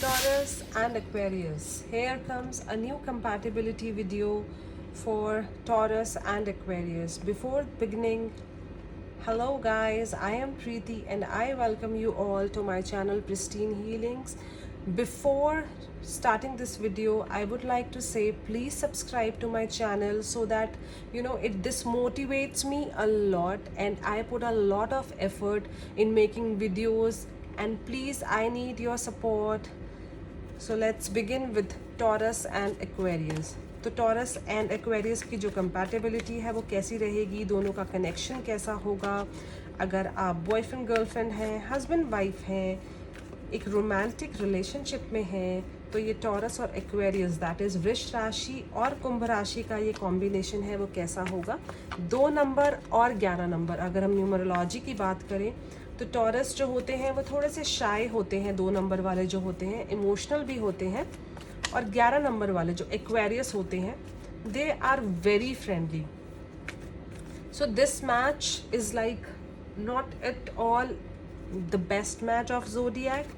Taurus and Aquarius. Here comes a new compatibility video for Taurus and Aquarius. Before beginning, hello guys, I am Preeti and I welcome you all to my channel Pristine Healings. Before starting this video, I would like to say please subscribe to my channel so that this motivates me a lot and I put a lot of effort in making videos, and please I need your support. So let's begin with taurus and Aquarius. तो taurus and Aquarius की जो compatibility है वो कैसी रहेगी, दोनों का connection कैसा होगा. अगर आप बॉयफ्रेंड गर्लफ्रेंड हैं, हस्बैंड वाइफ हैं, एक रोमांटिक रिलेशनशिप में हैं, तो ये टॉरस और एक्वेरियस दैट इज़ वृष राशि और कुंभ राशि का ये कॉम्बिनेशन है वो कैसा होगा. 2 नंबर और 11 नंबर, अगर हम न्यूमरोलॉजी की बात करें तो टॉरस जो होते हैं वो थोड़े से शाय होते हैं, 2 नंबर वाले जो होते हैं इमोशनल भी होते हैं, और 11 नंबर वाले जो एक्वेरियस होते हैं they are very friendly. So this match is like not at all the best match of zodiac.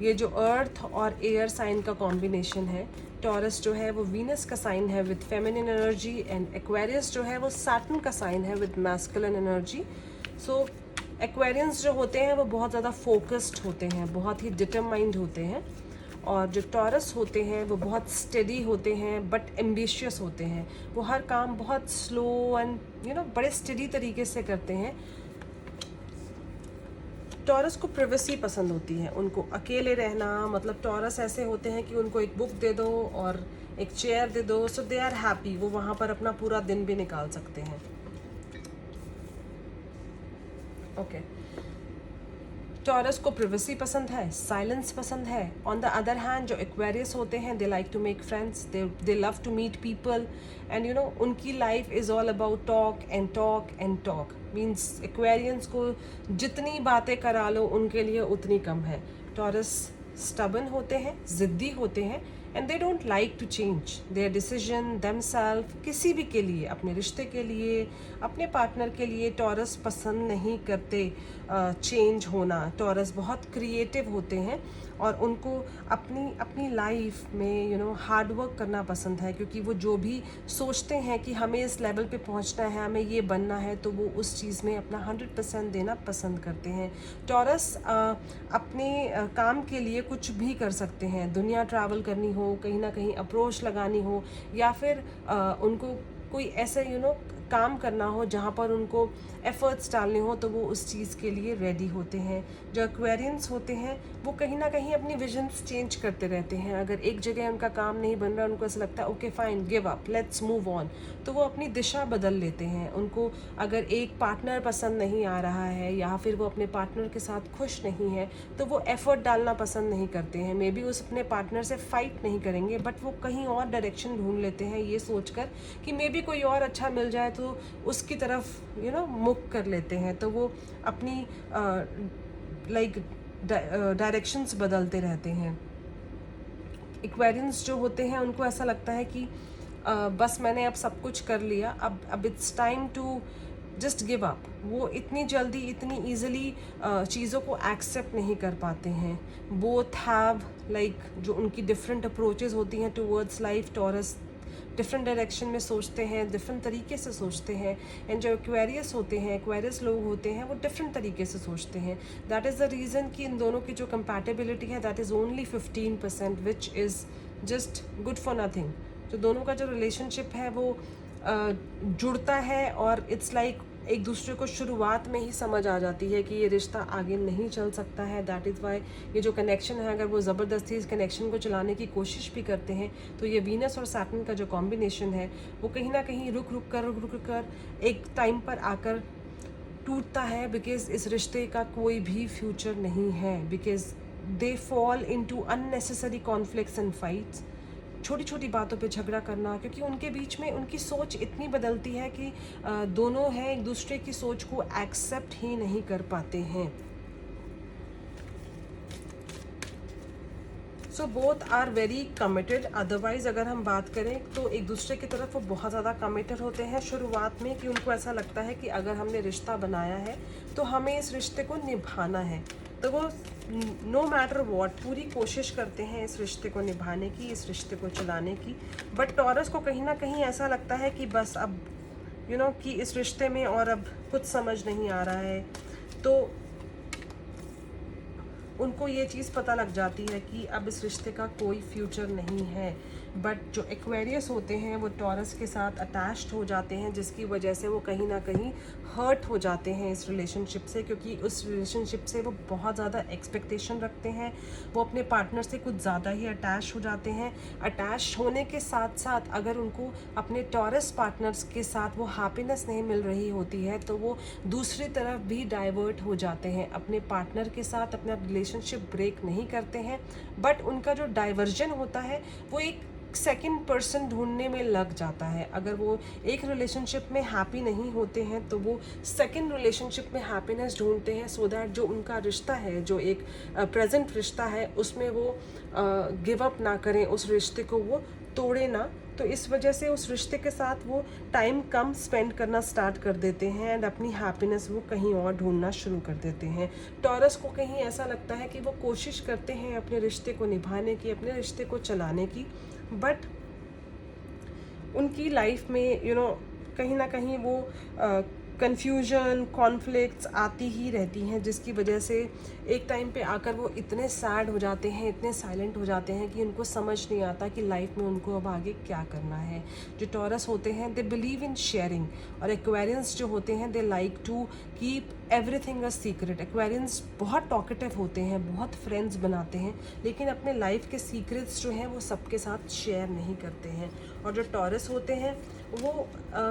ये जो अर्थ और एयर साइन का कॉम्बिनेशन है, टॉरस जो है वो वीनस का साइन है with feminine energy, and Aquarius जो है वो सैटर्न का साइन है with masculine energy. So Aquarians जो होते हैं वो बहुत ज़्यादा फोकस्ड होते हैं, बहुत ही डिटरमाइंड होते हैं, और जो टॉरस होते हैं वो बहुत स्टेडी होते हैं बट एम्बिशियस होते हैं. वो हर काम बहुत स्लो एंड बड़े स्टेडी तरीके से करते हैं. टॉरस को प्रिवेसी पसंद होती है, उनको अकेले रहना, मतलब टॉरस ऐसे होते हैं कि उनको एक बुक दे दो और एक चेयर दे दो, सो दे आर हैप्पी, वो वहाँ पर अपना पूरा दिन भी निकाल सकते हैं. ओके, टॉरस को प्रिवेसी पसंद है, साइलेंस पसंद है. ऑन द अदर हैंड जो एक्वेरियस होते हैं they like to make friends, they love to meet people, and उनकी life is all about talk and talk and talk. Means Aquarians को जितनी बातें करा लो उनके लिए उतनी कम है. टॉरस स्टबन होते हैं, ज़िद्दी होते हैं, and they don't like to change their decision themselves. किसी भी के लिए, अपने रिश्ते के लिए, अपने पार्टनर के लिए टॉरस पसंद नहीं करते चेंज होना. टॉरस बहुत क्रिएटिव होते हैं और उनको अपनी लाइफ में हार्ड वर्क करना पसंद है, क्योंकि वो जो भी सोचते हैं कि हमें इस लेवल पे पहुंचना है, हमें ये बनना है, तो वो उस चीज़ में अपना 100% देना पसंद करते हैं. टॉरस अपने काम के लिए कुछ भी कर सकते हैं. दुनिया ट्रैवल करनी हो, कहीं ना कहीं अप्रोच लगानी हो, या फिर उनको कोई ऐसे काम करना हो जहाँ पर उनको एफर्ट्स डालने हो, तो वो उस चीज़ के लिए रेडी होते हैं. जो एक्वेरियंस होते हैं वो कहीं ना कहीं अपनी विजन्स चेंज करते रहते हैं. अगर एक जगह उनका काम नहीं बन रहा, उनको ऐसा लगता है okay fine, give up, let's move on, तो वो अपनी दिशा बदल लेते हैं. उनको अगर एक पार्टनर पसंद नहीं आ रहा है या फिर वो अपने पार्टनर के साथ खुश नहीं है, तो वो एफर्ट डालना पसंद नहीं करते हैं. मे बी उस अपने पार्टनर से फाइट नहीं करेंगे, बट वो कहीं और डायरेक्शन ढूंढ लेते हैं ये सोचकर कि मे बी कोई और अच्छा मिल जाए तो उसकी तरफ मुख कर लेते हैं. तो वो अपनी लाइक डायरेक्शंस बदलते रहते हैं. एक्वेरियंस जो होते हैं उनको ऐसा लगता है कि बस मैंने अब सब कुछ कर लिया, अब it's time to just give up. वो इतनी जल्दी, इतनी ईजिली चीज़ों को एक्सेप्ट नहीं कर पाते हैं. बोथ हैव लाइक जो उनकी डिफरेंट अप्रोचेस होती हैं towards life. Taurus different direction में सोचते हैं, डिफरेंट तरीके से सोचते हैं, एंड जो एक्वेरियस होते हैं, एक्वेरियस लोग होते हैं, वो डिफरेंट तरीके से सोचते हैं. दैट इज़ द रीज़न कि इन दोनों की जो कंपैटिबिलिटी है that is only 15%, which is just good for nothing. तो दोनों का जो रिलेशनशिप है वो जुड़ता है और इट्स लाइक एक दूसरे को शुरुआत में ही समझ आ जाती है कि ये रिश्ता आगे नहीं चल सकता है. दैट इज़ वाई ये जो कनेक्शन है, अगर वो ज़बरदस्ती इस कनेक्शन को चलाने की कोशिश भी करते हैं, तो ये वीनस और सैटर्न का जो कॉम्बिनेशन है वो कहीं ना कहीं रुक रुक कर एक टाइम पर आकर टूटता है. बिकॉज इस रिश्ते का कोई भी फ्यूचर नहीं है, because they fall into unnecessary conflicts and fights. छोटी छोटी बातों पे झगड़ा करना, क्योंकि उनके बीच में उनकी सोच इतनी बदलती है कि दोनों हैं एक दूसरे की सोच को एक्सेप्ट ही नहीं कर पाते हैं. So both are very committed. Otherwise अगर हम बात करें तो एक दूसरे की तरफ वो बहुत ज़्यादा कमिटेड होते हैं शुरुआत में, कि उनको ऐसा लगता है कि अगर हमने रिश्ता बनाया है तो हमें इस रिश्ते को निभाना है. तो वो नो मैटर वॉट पूरी कोशिश करते हैं इस रिश्ते को निभाने की, इस रिश्ते को चलाने की। बट टॉरस को कहीं ना कहीं ऐसा लगता है कि बस अब कि इस रिश्ते में और अब कुछ समझ नहीं आ रहा है। तो उनको ये चीज़ पता लग जाती है कि अब इस रिश्ते का कोई फ्यूचर नहीं है। बट जो एक्वेरियस होते हैं वो टॉरस के साथ अटैच्ड हो जाते हैं, जिसकी वजह से वो कहीं ना कहीं हर्ट हो जाते हैं इस रिलेशनशिप से, क्योंकि उस रिलेशनशिप से वो बहुत ज़्यादा एक्सपेक्टेशन रखते हैं। वो अपने पार्टनर से कुछ ज़्यादा ही अटैच हो जाते हैं। अटैच होने के साथ साथ अगर उनको अपने टॉरस पार्टनर्स के साथ वो हैप्पीनेस नहीं मिल रही होती है तो वो दूसरी तरफ भी डाइवर्ट हो जाते हैं। अपने पार्टनर के साथ अपना रिलेशनशिप ब्रेक नहीं करते हैं, बट उनका जो डाइवर्जन होता है वो एक सेकंड पर्सन ढूंढने में लग जाता है। अगर वो एक रिलेशनशिप में हैप्पी नहीं होते हैं तो वो सेकंड रिलेशनशिप में हैप्पीनेस ढूंढते हैं, सो दैट जो उनका रिश्ता है, जो एक प्रेजेंट रिश्ता है, उसमें वो गिव अप ना करें, उस रिश्ते को वो तोड़े ना। तो इस वजह से उस रिश्ते के साथ वो टाइम कम स्पेंड करना स्टार्ट कर देते हैं एंड अपनी हैप्पीनेस वो कहीं और ढूंढना शुरू कर देते हैं। टॉरस को कहीं ऐसा लगता है कि वो कोशिश करते हैं अपने रिश्ते को निभाने की, अपने रिश्ते को चलाने की, बट उनकी लाइफ में कहीं ना कहीं वो कन्फ्यूजन, कॉन्फ्लिक्ट्स आती ही रहती हैं, जिसकी वजह से एक टाइम पे आकर वो इतने सैड हो जाते हैं, इतने साइलेंट हो जाते हैं कि उनको समझ नहीं आता कि लाइफ में उनको अब आगे क्या करना है। जो टॉरस होते हैं दे बिलीव इन शेयरिंग, और एक्वेरियंस जो होते हैं they like to keep everything a secret. Aquarians बहुत टॉकेटिव होते हैं, बहुत फ्रेंड्स बनाते हैं, लेकिन अपने लाइफ के सीक्रेट्स जो हैं वो सबके साथ शेयर नहीं करते हैं। और जो टॉरस होते हैं वो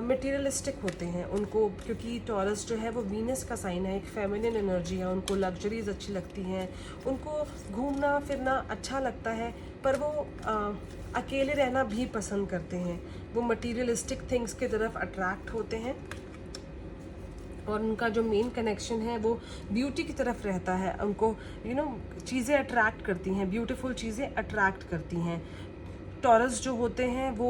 मटेरियलिस्टिक होते हैं। उनको, क्योंकि टॉरस जो है वो वीनस का साइन है, एक फेमिनिन एनर्जी है, उनको लग्जरीज अच्छी लगती हैं, उनको घूमना फिरना अच्छा लगता है, पर वो अकेले रहना भी पसंद करते हैं। वो मटेरियलिस्टिक थिंग्स की तरफ अट्रैक्ट होते हैं और उनका जो मेन कनेक्शन है वो ब्यूटी की तरफ रहता है। उनको चीज़ें अट्रैक्ट करती हैं, ब्यूटीफुल चीज़ें अट्रैक्ट करती हैं। टॉरस जो होते हैं वो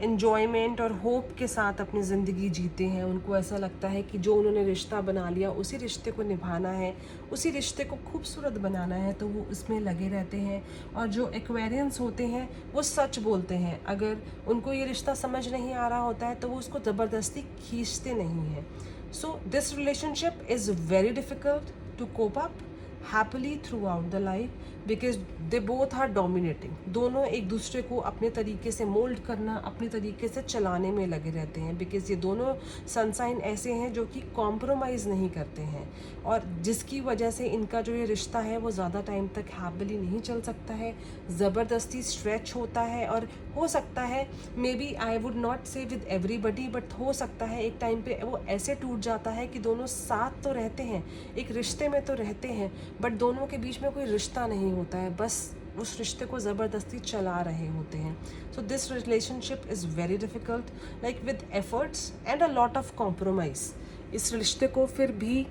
एन्जॉयमेंट और होप के साथ अपनी ज़िंदगी जीते हैं। उनको ऐसा लगता है कि जो उन्होंने रिश्ता बना लिया उसी रिश्ते को निभाना है, उसी रिश्ते को खूबसूरत बनाना है, तो वो उसमें लगे रहते हैं। और जो एक्वेरियंस होते हैं वो सच बोलते हैं। अगर उनको ये रिश्ता समझ नहीं आ रहा होता है तो वो उसको ज़बरदस्ती खींचते नहीं हैं। So this relationship is very difficult to cope up happily throughout the life, because they both are dominating. दोनों एक दूसरे को अपने तरीके से मोल्ड करना, अपने तरीके से चलाने में लगे रहते हैं, बिकॉज ये दोनों सनसाइन ऐसे हैं जो कि कॉम्प्रोमाइज़ नहीं करते हैं, और जिसकी वजह से इनका जो ये रिश्ता है वो ज़्यादा टाइम तक हैप्पीली नहीं चल सकता है, ज़बरदस्ती स्ट्रेच होता है। और हो सकता है, maybe I would not say with everybody, but हो सकता है एक टाइम पे वो ऐसे टूट जाता है कि दोनों साथ तो रहते हैं, एक रिश्ते में तो रहते हैं, बट दोनों के बीच में कोई रिश्ता नहीं होता है, बस उस रिश्ते को ज़बरदस्ती चला रहे होते हैं। So this relationship is very difficult, like with efforts and a lot of compromise. इस रिश्ते को फिर भी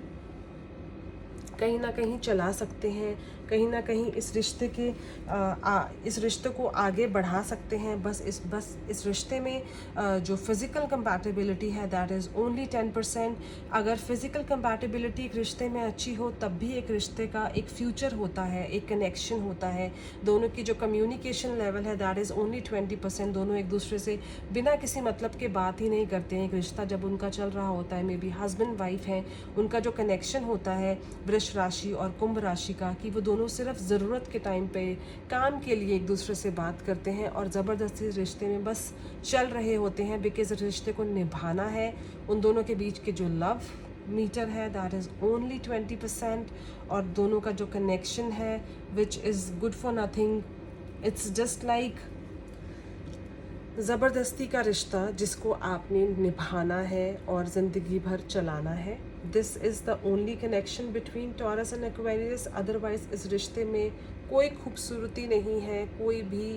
कहीं ना कहीं चला सकते हैं, कहीं ना कहीं इस रिश्ते को आगे बढ़ा सकते हैं। बस इस रिश्ते में जो फिज़िकल कंपैटिबिलिटी है दैट इज़ ओनली 10%। अगर फिज़िकल कंपैटिबिलिटी एक रिश्ते में अच्छी हो तब भी एक रिश्ते का एक फ्यूचर होता है, एक कनेक्शन होता है। दोनों की जो कम्युनिकेशन लेवल है दैट इज़ ओनली 20%। दोनों एक दूसरे से बिना किसी मतलब के बात ही नहीं करते हैं। एक रिश्ता जब उनका चल रहा होता है, मे बी हस्बैंड वाइफ हैं, उनका जो कनेक्शन होता है वृष राशि और कुंभ राशि का, कि वो दोनों सिर्फ ज़रूरत के टाइम पे काम के लिए एक दूसरे से बात करते हैं और ज़बरदस्ती रिश्ते में बस चल रहे होते हैं, बिकॉज रिश्ते को निभाना है। उन दोनों के बीच के जो लव मीटर है दैट इज़ ओनली 20%, और दोनों का जो कनेक्शन है which is good for nothing. It's just like ज़बरदस्ती का रिश्ता जिसको आपने निभाना है और ज़िंदगी भर चलाना है। This is the only connection between taurus and Aquarius. Otherwise इस रिश्ते में कोई खूबसूरती नहीं है, कोई भी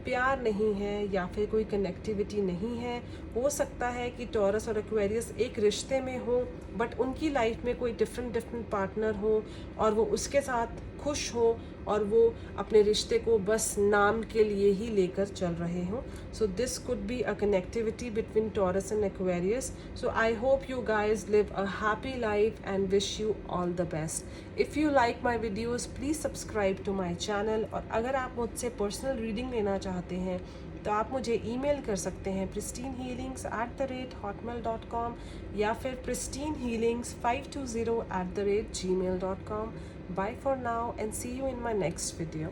प्यार नहीं है, या फिर कोई कनेक्टिविटी नहीं है। हो सकता है कि टॉरस और एक्वेरियस एक रिश्ते में हो, बट उनकी लाइफ में कोई डिफरेंट पार्टनर हो और वो उसके साथ खुश हों और वो अपने रिश्ते को बस नाम के लिए ही लेकर चल रहे हों. So this could be a connectivity between Taurus and Aquarius. So I hope you guys live a happy life and wish you all the best. If you like my videos, please subscribe to my channel. और अगर आप मुझसे personal reading लेना चाहते हैं तो आप मुझे ईमेल कर सकते हैं pristinehealings@hotmail.com या फिर pristinehealings520@gmail.com. Bye for now and see you in my next video.